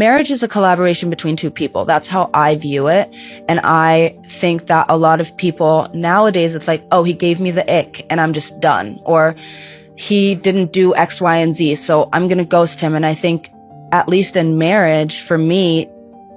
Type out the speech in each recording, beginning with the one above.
Marriage is a collaboration between two people. That's how I view it. And I think that a lot of people nowadays, it's like, oh, he gave me the ick and I'm just done. Or he didn't do X, Y, and Z, so I'm going to ghost him. And I think, at least in marriage, for me,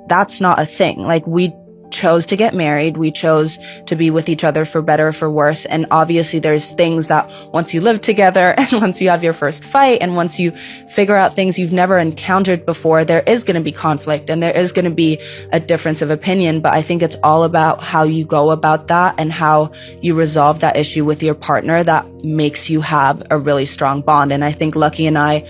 that's not a thing. Like, we chose to get married. We chose to be with each other for better or for worse. And obviously there's things that once you live together and once you have your first fight and once you figure out things you've never encountered before, there is going to be conflict and there is going to be a difference of opinion. But I think it's all about how you go about that and how you resolve that issue with your partner that makes you have a really strong bond. And I think Lucky and I,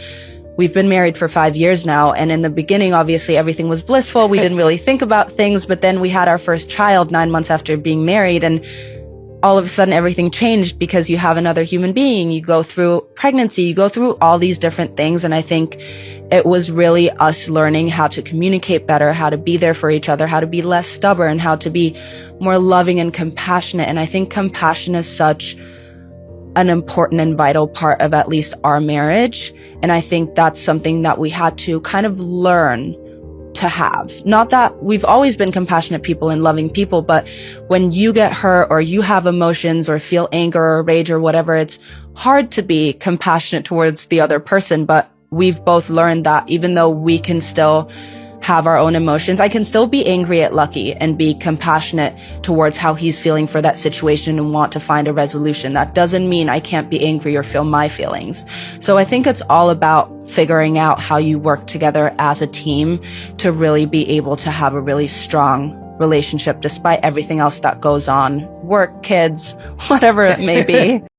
we've been married for 5 years now, and in the beginning, obviously, everything was blissful. We didn't really think about things, but then we had our first child 9 months after being married, and all of a sudden, everything changed because you have another human being. You go through pregnancy, you go through all these different things, and I think it was really us learning how to communicate better, how to be there for each other, how to be less stubborn, how to be more loving and compassionate, and I think compassion is such an important and vital part of at least our marriage. And I think that's something that we had to kind of learn to have. Not that we've always been compassionate people and loving people, but when you get hurt or you have emotions or feel anger or rage or whatever, it's hard to be compassionate towards the other person. But we've both learned that even though we can still have our own emotions, I can still be angry at Lucky and be compassionate towards how he's feeling for that situation and want to find a resolution. That doesn't mean I can't be angry or feel my feelings. So I think it's all about figuring out how you work together as a team to really be able to have a really strong relationship despite everything else that goes on, work, kids, whatever it may be.